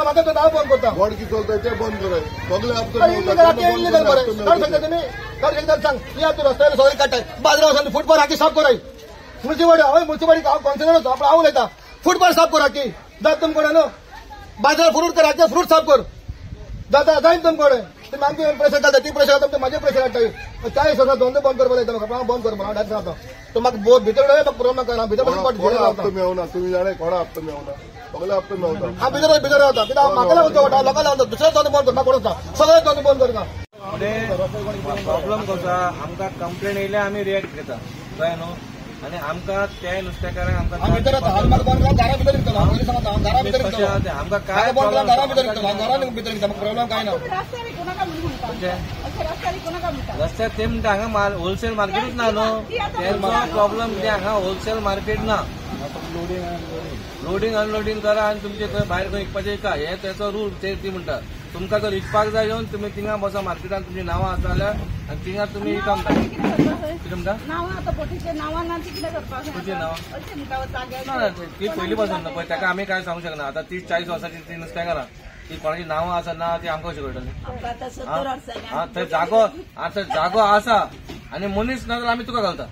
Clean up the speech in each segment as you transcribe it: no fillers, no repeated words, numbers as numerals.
म्हाका तो नाव बंद करता बोर्ड किती चलता ते बंद कराय सगळे हप्ते सांग या तू रस्त्यावर सगळे काढताय बाजारावर वचून फुटपाथ हाकी साफ कराय म्युनिसिपालिटी कौन्सिलर आपला हांव उलयता फुटपाथ साफ कर हाकी जात तुमकडे न्हू बाजार फ्रूट कर हाकी फ्रूट साफ कर जाता जायन तुमकडे तुम्ही आमचे प्रेशर घालता ती प्रेशर घालता माझे प्रेशर घालता चाळीस वर्सां धंदो बंद करपा लायता म्हाका बंद कर म्हणून डायरेक्ट सांगता तो म्हाका बहुत भितर म्हाका प्रॉब्लेम कळना भितर हप्तो मेळना तुम्ही जाणे कोणा हप्तो मेळना सगळे हप्तो मेळता हांव भितर रावता कित्याक म्हाका लागून तो लोकांक लागून दुसरे धंदो बंद करता कोण सगळे धंदो बंद करता प्रॉब्लेम कसो आमकां कंप्लेन येयल्या आमी रिएक्ट करता कळ्ळें न्हू आनी आमकां त्या नुस्तेकारांक आमकां काय प्रॉब्लेम काय ना रस्त्यार ते म्हणटा हांगा होलसेल मार्केटूच ना न्हू तेंचो प्रॉब्लेम कितें हांगा होलसेल मार्केट ना लोडिंग अनलोडिंग करा आनी तुमचे खंय भायर खंय विकपाचें विका हे तेचो रूल ते ती म्हणटा तुमकां जर विकपाक जाय येवन तुमी थिंगा बसा मार्केटान तुमची नांवां आसा जाल्यार आनी थिंगा तुमी विका म्हणटा कितें म्हणटा ना ती पयलीं पासून न्हू पळय ताका आमी कांय सांगूंक शकना आतां 30-40 वर्सांची ती नुस्तेकारां ती कोणाची नांवां आसा ना ती आमकां कशी कळटली थंय जागो आसा आनी मनीस ना जाल्यार आमी तुका घालता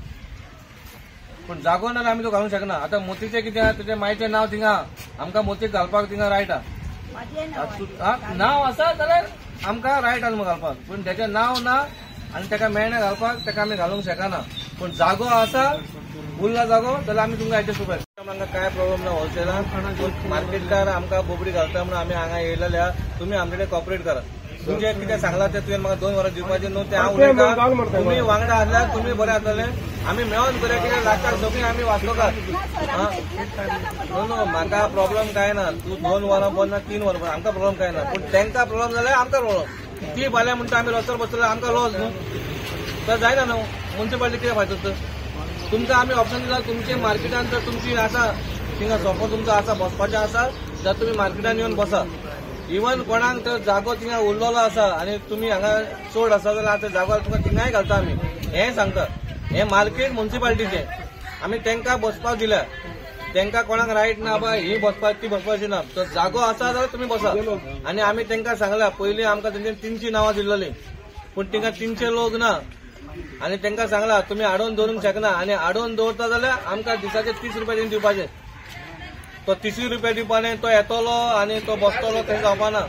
पण जागो ना आमी तो घालूंक शकना आतां मोतीचें कितें तेजे मायेचें नांव थिंगा आमकां मोतीक घालपाक थिंगा रायट नांव आसा जाल्यार आमकां रायट आसा घालपाक पण तेजें नांव ना आनी ताका मेळना घालपाक ताका आमी घालूंक शकना पण जागो आसा उरला जागो जाल्यार आमी तुमकां एडजस्ट करपाक आमकां काय प्रॉब्लेम ना होलसेलान मार्केटकार आमकां बोबडी घालता म्हणून आमी हांगा येयलेल्या तुमी आमचे कडेन कॉपरेट करा तुमचे कितें सांगला ते तुवें म्हाका 2 वरां दिवपाचें न्हू तें हांव उलयतां तुमी वांगडा आसल्यार तुमी बरें जातलें आमी मेळोन बरें कितें लागता सगळीं आमी वाचोवतात न्हू म्हाका प्रॉब्लेम काय ना तूं 2 वरां बंद ना 3 वरां बंद आमकां प्रॉब्लेम काय ना पूण तांकां प्रॉब्लेम जाल्यार आमकां प्रॉब्लेम ती फाल्यां म्हणटा आमी रस्त्यार बसतले आमकां लॉस न्हू तर जायना न्हू म्युनिसिपालिटी कितें फायदो तर तुमकां आमी ऑप्शन दिला तुमचे मार्केटान जर तुमची आसा थिंगा सोफो तुमचो आसा बसपाचें आसा जाल्यार तुमी मार्केटान येवन बसा इवन कोणाक तर जागो थिंगा उरलेलो आसा आनी तुमी हांगा चड आसा जाल्यार आतां जागो तुमकां थिंगाय घालता आमी हें सांगता हें मार्केट म्युनिसिपालिटीचें आमी तांकां बसपाक दिल्या तांकां कोणाक रायट ना बाय ही बसपाक ती बसपाची ना तर जागो आसा जाल्यार तुमी बसा आनी आमी तांकां सांगल्या पयलीं आमकां तेंच्यांनी 300 नांवां दिल्लीं पूण तिंगा 300 लोक ना आनी तांकां सांगला तुमी आडोवन दवरूंक शकना आनी आडोवन दवरता जाल्यार आमकां दिसाचे 30 रुपया दिवन दिवपाचे तो 30 रुपया दिवपाने तो येतलो आनी तो बसतलो थंय जावपाना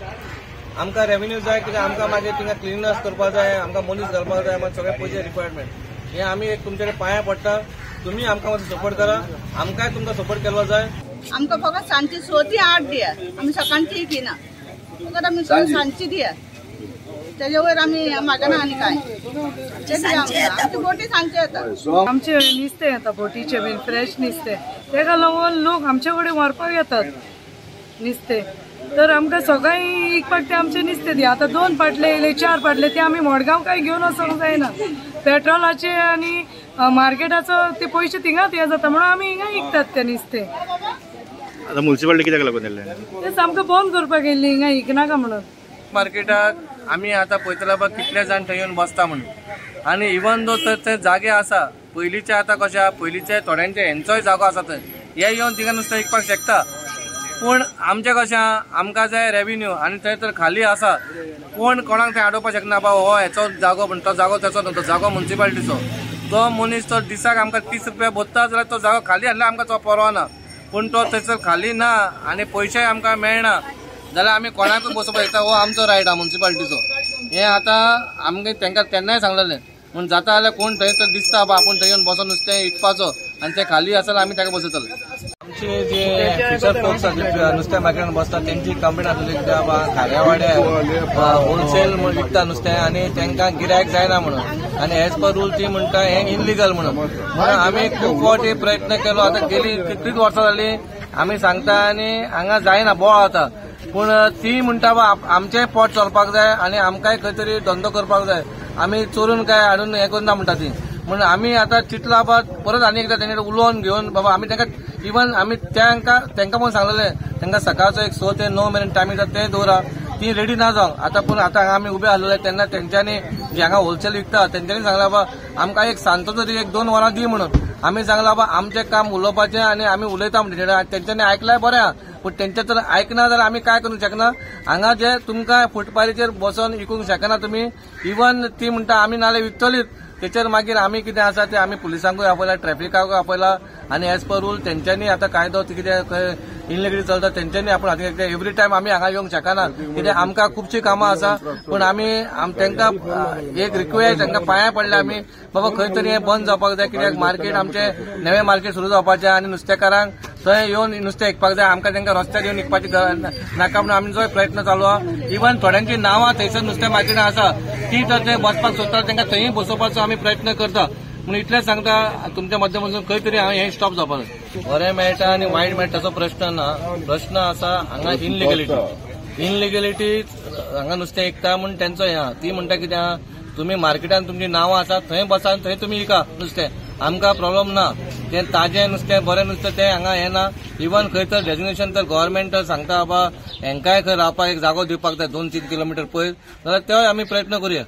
आमकां रेव्हेन्यू जाय कित्याक आमकां मागीर थिंगा क्लिनर्स करपाक जाय आमकां मनीस घालपाक जाय मागीर सगळे पयशे रिक्वायरमेंट हें आमी एक तुमचे कडेन पांयां पडटा तुमी आमकां मातसो सपोर्ट करा आमकांय तुमकां सपोर्ट केलो जाय आमकां फकत सांजची 6 ते 8 दिया आमी सकाळची घेना फकत आमी सांजची दिया त्याच्या वयर आमी मागना आनी काय आमची बोटी सांजचे येता आमचे नुस्तें येता बोटीचे बीन फ्रेश नुस्तें तेका लागून लोक आमचे कडेन व्हरपाक येतात नुस्तें तर आमकां सकाळीं विकपाक ते आमचे नुस्तें दिया आतां 2 पाटले येयले 4 पाटले ते आमी मडगांव काय घेवन वचोंक जायना पेट्रोलाचे आनी मार्केटाचो ते पयशे थिंगाच हे जाता म्हणून आमी हिंगा विकतात ते नुस्तें आतां म्युनिसिपालिटी कित्याक लागून येयलें तेच आमकां बंद करपाक येयल्ली हिंगा विकनाका म्हणून मार्केटाक आमी आतां पळयतले पळय कितले जाण थंय येवन बसता म्हणून आनी इवन दो थंय जागे आसा पयलींचे आतां कशें आसा पयलींचे थोड्यांचे हेंचोय जागो आसा थंय हे येवन थिंगा नुस्तें विकपाक शकता पूण आमचें कशें आसा आमकां जाय रेव्हेन्यू आनी थंय तर खाली आसा कोण कोणाक थंय आडोवपाक शकना बाबा हो हेचो जागो म्हणटा तो जागो तेचो न्हू तो जागो म्युनिसिपालिटीचो तो मनीस तो दिसाक आमकां 30 रुपया भरता जाल्यार तो जागो खाली आसल्यार आमकां तो परवा ना पूण तो थंयसर खाली ना आनी पयशेय आमकां मेळना जाल्यार आमी कोणाकूय बसोवपाक शकता हो आमचो रायट आहा म्युनिसिपालिटीचो हें आतां आमगे तांकां तेन्नाय सांगलेलें पूण जाता जाल्यार कोण थंयसर दिसता बा आपूण थंय येवन बसोन नुस्तें विकपाचो आनी तें खाली आसा जाल्यार आमी ताका बसयतले आमचे जे फिशर फोक्स नुस्तें मार्केटान बसता तेंची कंप्लेन आसली कित्याक बा खाऱ्यावाड्यार होलसेल विकता नुस्तें आनी तांकां गिरायक जायना म्हणून आनी एज पर रूल ती म्हणटा हें इनलिगल म्हणून आमी खूब फावटी प्रयत्न केलो आतां गेली कितलींच वर्सां जालीं आमी सांगता आनी हांगा जायना बोळ जाता पूण ती म्हणटा बा आमचेंय पोट चलपाक जाय आनी आमकांय खंय तरी धंदो करपाक जाय आमी चोरून काय हाडून हें करना म्हणटा ती म्हणून आमी आतां चिंतला बा परत आनी एकदां तेंचे उलोवन घेवन बाबा आमी तांकां इवन आमी तांकां पण सांगलेलें तांकां सकाळचो एक 6 ते 9 मेरेन टायमींग जाता तें दवरा ती रेडी ना जावंक आतां पूण आतां हांगा आमी उबे आसलेले तेन्ना तेंच्यांनी जे हांगा होलसेल विकता तेंच्यांनी सांगला बा आमकां एक सांजचो तरी 1-2 वरां दी म्हणून आमी सांगला बा आमचें काम उलोवपाचें आनी आमी उलयता म्हणटा तेंच्यांनी आयकल्यार बरें आहा पूण तेंचे जर आयकना जाल्यार आमी काय करूंक शकना. हांगा जे तुमकां फुटपाथेचेर बसून विकूंक शकना तुमी. इवन ती म्हणटा आमी नाल्यार विकतलीच. तेचेर मागीर आमी कितें आसा ते आमी पुलिसांकूय आपयला, ट्रॅफिकाकूय आपयला आनी एज पर रूल तेंच्यांनी आतां कायदो कितें इनलिगली चलता तेंच्यांनी आपण हातीन एवरी टायम आमी हांगा येवंक शकना. कित्याक आमकां खुबशीं कामां आसा. पूण आमी तांकां एक रिक्वेस्ट तांकां पांयां पडले आमी बाबा खंय तरी हें बंद जावपाक जाय. कित्याक मार्केट आमचें नवें मार्केट सुरू जावपाचें आनी नुस्तेकारांक थंय येवन नुस्तें विकपाक जाय. आमकां तांकां रस्त्यार येवन विकपाची नाका म्हणून आमचो प्रयत्न चालू आहा. इवन थोड्यांची नांवां थंयसर नुस्तें मार्केटां आसा ती जर ते बसपाक सोदतात तांकां थंय बसोवपाचो आमी प्रयत्न करता. म्हणून इतलेंच सांगता तुमच्या माध्यमातून खंय तरी हें स्टॉप जावपाक जाय. बरें मेळटा आनी वायट मेळटा ताचो प्रश्न ना. प्रश्न आसा हांगा इनलिगलिटी हांगा नुस्तें विकता म्हणून तेंचो हें आहा. ती म्हणटा कितें आहा तुमी मार्केटान तुमची नांवां आसा थंय बसा थंय तुमी विका नुस्तें. आमकां प्रॉब्लम ना. तें ताजें नुस्तें बरें नुस्तें तें हांगा हें ना. इवन खंय तर डेजिग्नेशन तर गव्हर्मेंट सांगता बाबा हेंकाय खंय रावपाक एक जागो दिवपाक जाय 2-3 किलोमिटर पयस जाल्यार तेवूय आमी प्रयत्न करुया.